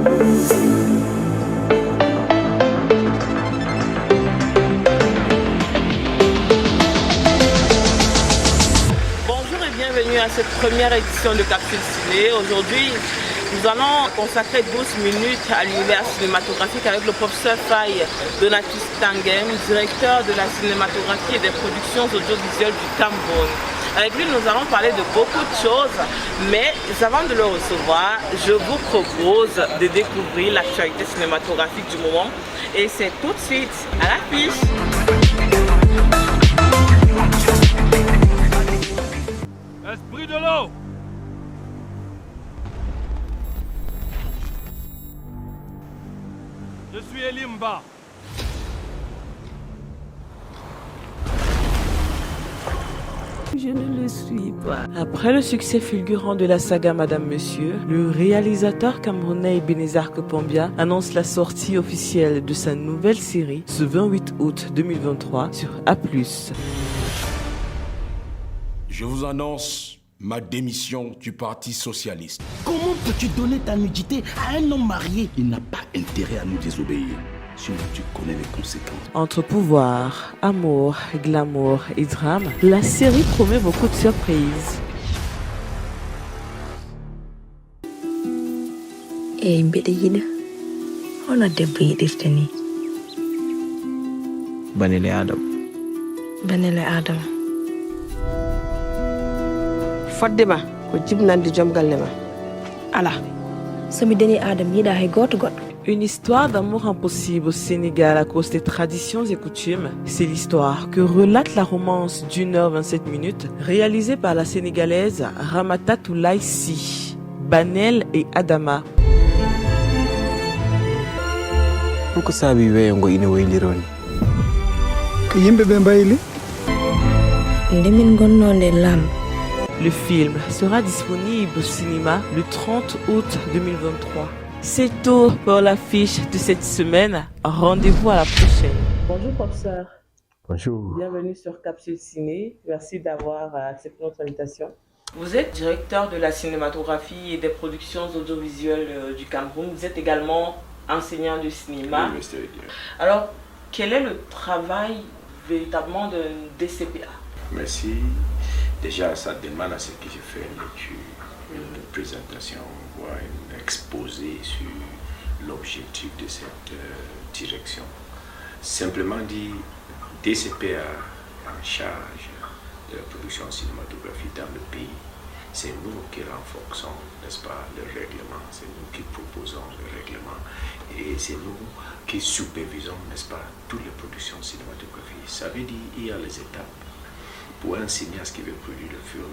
Bonjour et bienvenue à cette première édition de Capsule Ciné. Aujourd'hui, nous allons consacrer 12 minutes à l'univers cinématographique avec le professeur Faye Donatus Tangem, directeur de la cinématographie et des productions audiovisuelles du Cameroun. Avec lui, nous allons parler de beaucoup de choses, mais avant de le recevoir, je vous propose de découvrir l'actualité cinématographique du moment. Et c'est tout de suite à l'affiche. Esprit de l'eau! Je suis Elimba. Je ne le suis pas. Après le succès fulgurant de la saga Madame Monsieur, le réalisateur camerounais Ebenezer Kopombia annonce la sortie officielle de sa nouvelle série ce 28 août 2023 sur A+. Je vous annonce ma démission du Parti socialiste. Comment peux-tu donner ta nudité à un homme marié? Il n'a pas intérêt à nous désobéir. Sinon, tu connais les conséquences. Entre pouvoir, amour, glamour et drame, la série promet beaucoup de surprises. mbiɗa yiɗa hono debbo yiɗirta ni banele adam fodde ma ko jibnande joom galle ma ala somi dani adam yiɗa hay goto goɗɗo. Une histoire d'amour impossible au Sénégal à cause des traditions et coutumes. C'est l'histoire que relate la romance d'1h27, réalisée par la Sénégalaise Ramata Toulaye Sy, Banel et Adama. ko saabi weyo ngo ina waylironi ko yimɓe ɓe mbayli nde min gonnode lamb. Le film sera disponible au cinéma le 30 août 2023. C'est tout pour l'affiche de cette semaine. Rendez-vous à la prochaine. Bonjour professeur. Bonjour. Bienvenue sur Capsule Ciné. Merci d'avoir accepté notre invitation. Vous êtes directeur de la cinématographie et des productions audiovisuelles du Cameroun. Vous êtes également enseignant de cinéma. Alors, quel est le travail véritablement d'un DCPA? Merci. Déjà, ça demande à ce que je fais une étude, une présentation, voire un exposé sur l'objectif de cette direction. Simplement dit, DCPA en charge de la production cinématographique dans le pays. C'est nous qui renforçons, n'est-ce pas, le règlement, c'est nous qui proposons le règlement et c'est nous qui supervisons, n'est-ce pas, toutes les productions cinématographiques. Ça veut dire qu'il y a les étapes. Pour un cinéaste qui veut produire le film,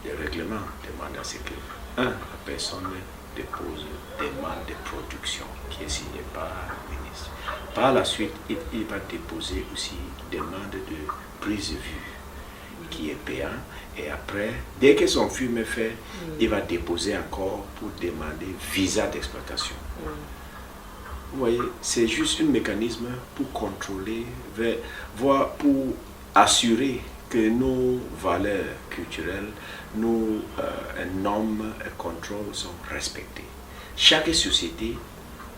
le règlement demande à ce que, la personne dépose demande de production qui est signée par le ministre. Par la suite, il va déposer aussi demande de prise de vue qui est payant. Et après, dès que son film est fait, il va déposer encore pour demander visa d'exploitation. Vous voyez, c'est juste un mécanisme pour contrôler, voire pour assurer que nos valeurs culturelles, nos normes et contrôles sont respectés. Chaque société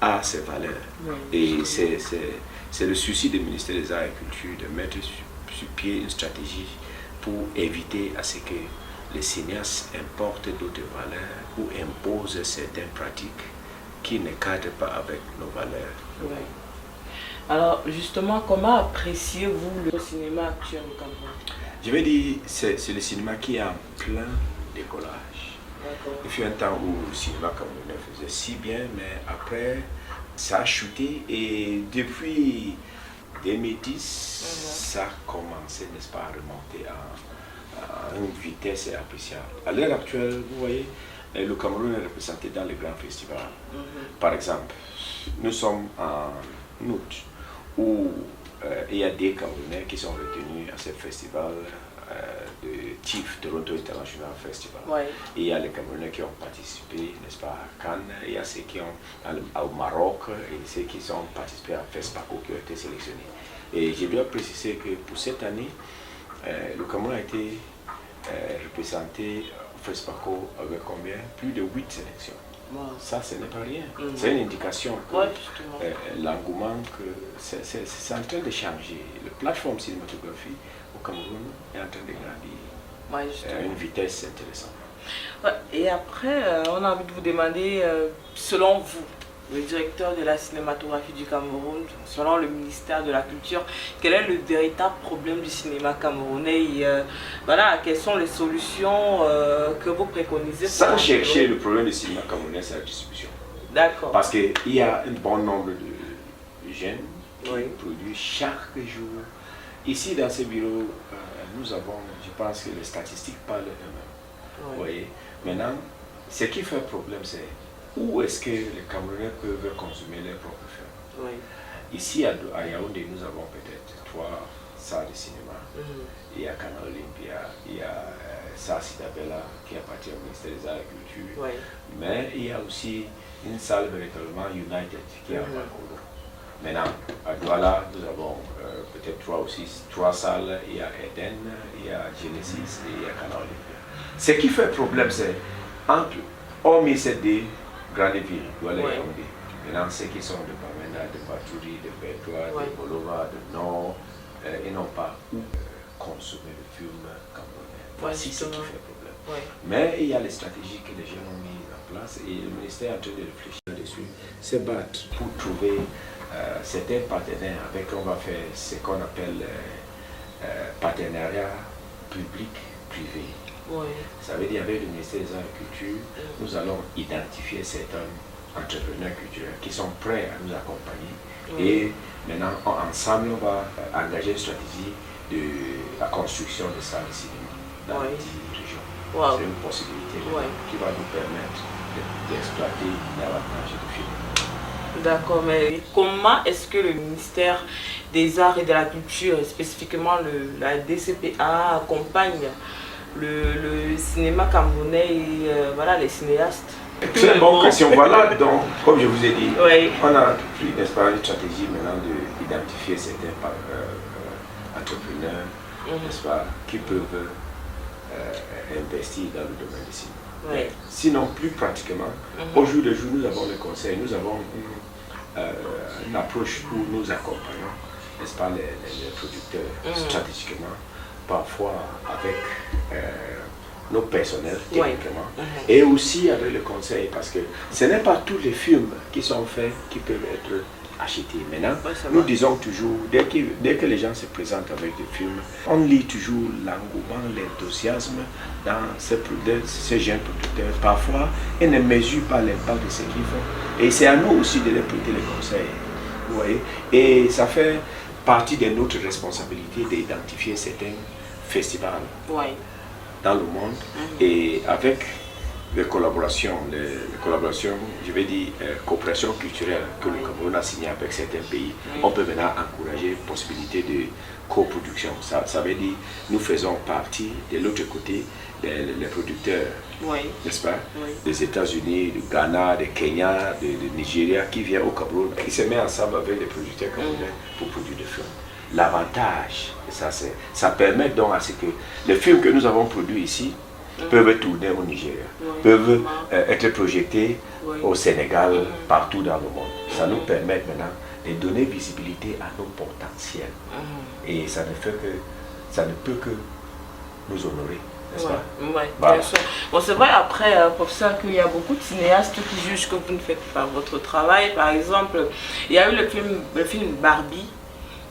a ses valeurs. Et c'est le souci du ministère des Arts et Culture de mettre sur pied une stratégie pour éviter à ce que les cinéastes importent d'autres valeurs ou imposent certaines pratiques qui ne cadrent pas avec nos valeurs. Oui. Alors justement, comment appréciez-vous le cinéma actuel au Cameroun? Je vais dire, c'est le cinéma qui est en plein décollage. Il fut un temps où le cinéma camerounais faisait si bien, mais après, ça a chuté et depuis 2010, ça a commencé, n'est-ce pas, à remonter à une vitesse appréciable. À l'heure actuelle, vous voyez, le Cameroun est représenté dans les grands festivals. Par exemple, nous sommes en août où il y a des Camerounais qui sont retenus à ce festival de TIFF, Toronto International Festival. Et il y a les Camerounais qui ont participé, n'est-ce pas, à Cannes, il y a ceux qui ont au Maroc et ceux qui ont participé à FESPACO qui ont été sélectionnés. Et je dois préciser que pour cette année, le Cameroun a été représenté au FESPACO avec combien? Plus de 8 sélections. Ça, ce n'est pas rien. C'est une indication que l'engouement, c'est en train de changer. La plateforme cinématographie au Cameroun est en train de grandir à une vitesse intéressante. Et après, on a envie de vous demander, selon vous, le directeur de la cinématographie du Cameroun, selon le ministère de la Culture, quel est le véritable problème du cinéma camerounais et, voilà, quelles sont les solutions que vous préconisez? Sans chercher le problème du cinéma camerounais, c'est la distribution. D'accord. Parce qu'il y a un bon nombre de jeunes qui produisent chaque jour. Ici, dans ce bureau, nous avons, je pense que les statistiques parlent d'eux-mêmes. Vous voyez? Maintenant, ce qui fait problème, c'est où est-ce que les Camerounais peuvent consommer leurs propres films. Ici, à Yaoundé, nous avons peut-être 3 salles de cinéma. Il y a Canal Olympia, il y a Sidabella qui appartient au ministère des Arts et Culture. Mais il y a aussi une salle véritablement United qui est à Bankolo. Maintenant, à Douala, nous avons peut-être 3 salles. Il y a Eden, il y a Genesis et il y a Canal Olympia. Ce qui fait problème, c'est hormis ces 2 grandes villes, Douala et Yaoundé. Maintenant, ceux qui sont de Bamenda, de Batouri, de Bertois, de Bolova, de Nord, ils n'ont pas où consommer le film camerounais. Voici ce qui fait problème. Mais il y a les stratégies que les gens ont mises en place et le ministère est en train de réfléchir dessus, se battre pour trouver certains partenaires avec qui on va faire ce qu'on appelle partenariat public-privé. Ça veut dire avec le ministère des Arts et Culture, nous allons identifier certains entrepreneurs culturels qui sont prêts à nous accompagner et maintenant ensemble on va engager une stratégie de la construction de salles de cinéma dans les 10 régions. C'est une possibilité qui va nous permettre d'exploiter davantage de films. D'accord, mais comment est-ce que le ministère des Arts et de la Culture, spécifiquement la DCPA, accompagne le cinéma camerounais et voilà, les cinéastes? Très bonne question. Voilà, donc, comme je vous ai dit, on a pris une stratégie maintenant d'identifier certains entrepreneurs, n'est-ce pas, qui peuvent investir dans le domaine du cinéma. Sinon, plus pratiquement, au jour le jour, nous avons le conseil, nous avons une approche où nous accompagnons, n'est-ce pas, les producteurs stratégiquement, parfois avec nos personnels techniquement et aussi avec le conseil, parce que ce n'est pas tous les films qui sont faits qui peuvent être achetés. Maintenant, nous disons toujours, dès que les gens se présentent avec des films, on lit toujours l'engouement, l'enthousiasme dans ces jeunes producteurs. Parfois, ils ne mesurent pas l'impact de ce qu'ils font. Et c'est à nous aussi de leur prêter les conseils. Vous voyez? Et ça fait partie de notre responsabilité d'identifier certains festivals dans le monde et avec les collaborations, je vais dire coopération culturelle que le Cameroun a signé avec certains pays, on peut maintenant encourager la possibilité de coproduction. Ça veut dire nous faisons partie de l'autre côté les producteurs, n'est-ce pas, des États-Unis, du Ghana, du Kenya, du Nigeria qui viennent au Cameroun, qui se mettent ensemble avec les producteurs camerounais pour produire des films. L'avantage, ça permet donc à ce que les films que nous avons produits ici peuvent tourner au Nigeria, peuvent être projetés au Sénégal, partout dans le monde. Ça nous permet maintenant de donner visibilité à nos potentiels. Et ça ne peut que nous honorer, n'est-ce pas? Voilà. Bien sûr. Bon, c'est vrai après, professeur, qu'il y a beaucoup de cinéastes qui jugent que vous ne faites pas votre travail. Par exemple, il y a eu le film Barbie,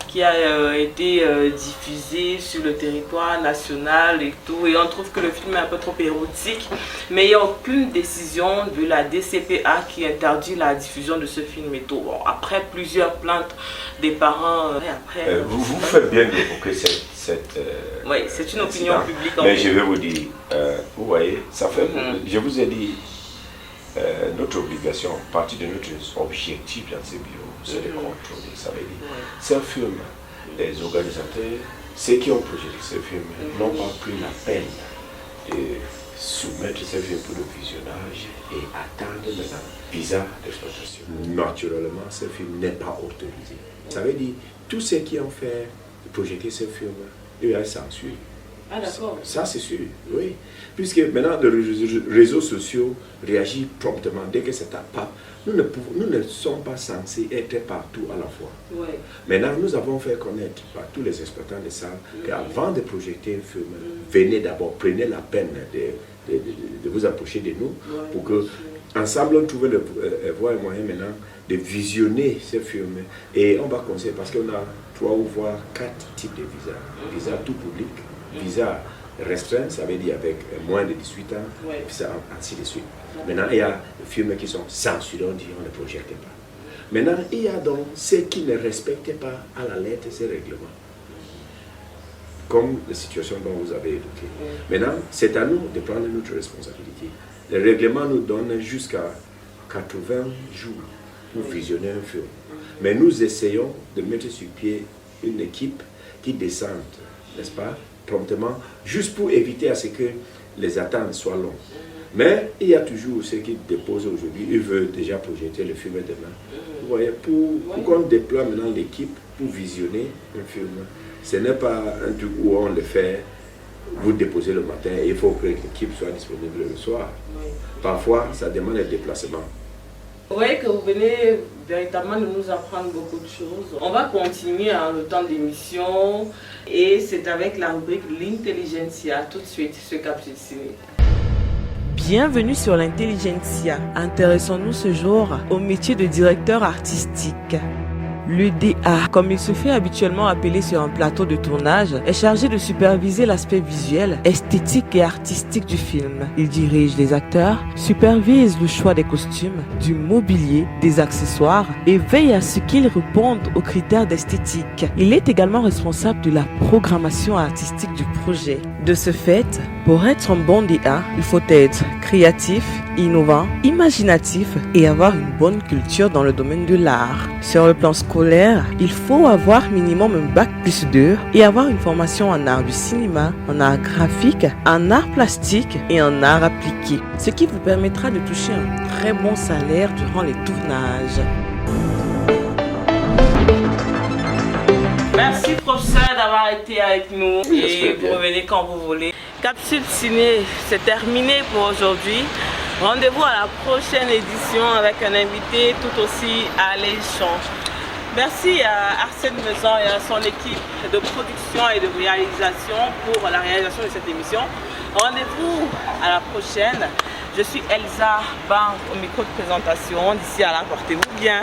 qui a été diffusé sur le territoire national et tout, et on trouve que le film est un peu trop érotique, mais il n'y a aucune décision de la DCPA qui interdit la diffusion de ce film et tout. Bon, après plusieurs plaintes des parents, vous faites bien d'évoquer cette c'est une opinion publique. Mais je vais vous dire, vous voyez, ça fait, je vous ai dit, notre obligation, partie de notre objectif dans ce bureau, c'est de contrôler. Ça veut dire, ce film, les organisateurs, ceux qui ont projeté ce film, n'ont pas pris la peine de soumettre ce film pour le visionnage et attendre maintenant visa d'exploitation. Naturellement, ce film n'est pas autorisé. Ça veut dire, tous ceux qui ont fait projeter ce film, ils sont censurés. Ah d'accord. Ça c'est sûr, oui. Puisque maintenant les réseaux sociaux réagissent promptement dès que ça tape pas. Nous ne sommes pas censés être partout à la fois. Ouais. Maintenant, nous avons fait connaître par tous les exploitants de salles qu'avant de projeter un film, venez d'abord, prenez la peine de vous approcher de nous pour que ensemble on trouve le voie et moyen maintenant de visionner ce film. Et on va conseiller parce qu'on a 3 ou voire 4 types de visas. Visa tout public, visa restreint, ça veut dire avec moins de 18 ans, visa ainsi de suite. Maintenant, il y a des films qui sont censurés, on dit on ne projette pas. Maintenant, il y a donc ceux qui ne respectent pas à la lettre ces règlements. Comme la situation dont vous avez évoqué. Maintenant, c'est à nous de prendre notre responsabilité. Le règlement nous donne jusqu'à 80 jours pour visionner un film. Mais nous essayons de mettre sur pied une équipe qui descende, n'est-ce pas, promptement, juste pour éviter à ce que les attentes soient longues. Mais il y a toujours ceux qui déposent aujourd'hui, ils veulent déjà projeter le film demain. Vous voyez, pour qu'on déploie maintenant l'équipe pour visionner un film, ce n'est pas un truc où on le fait, vous déposez le matin et il faut que l'équipe soit disponible le soir. Parfois, ça demande un déplacement. Vous voyez que vous venez véritablement de nous apprendre beaucoup de choses. On va continuer le temps d'émission et c'est avec la rubrique L'Intelligentsia tout de suite sur Capsule Ciné. Bienvenue sur l'Intelligentsia. Intéressons-nous ce jour au métier de directeur artistique. Le DA, comme il se fait habituellement appeler sur un plateau de tournage, est chargé de superviser l'aspect visuel, esthétique et artistique du film. Il dirige les acteurs, supervise le choix des costumes, du mobilier, des accessoires et veille à ce qu'ils répondent aux critères d'esthétique. Il est également responsable de la programmation artistique du projet. De ce fait, pour être un bon DA, il faut être créatif, innovant, imaginatif et avoir une bonne culture dans le domaine de l'art. Sur le plan scolaire, il faut avoir minimum un bac+2 et avoir une formation en art du cinéma, en art graphique, en art plastique et en art appliqué, ce qui vous permettra de toucher un très bon salaire durant les tournages. Merci professeur d'avoir été avec nous et vous revenez quand vous voulez. Capsule Ciné, c'est terminé pour aujourd'hui. Rendez-vous à la prochaine édition avec un invité tout aussi alléchant. Merci à Arsène Mezan et à son équipe de production et de réalisation pour la réalisation de cette émission. Rendez-vous à la prochaine. Je suis Elsa Ban au micro de présentation. D'ici à là, portez-vous bien.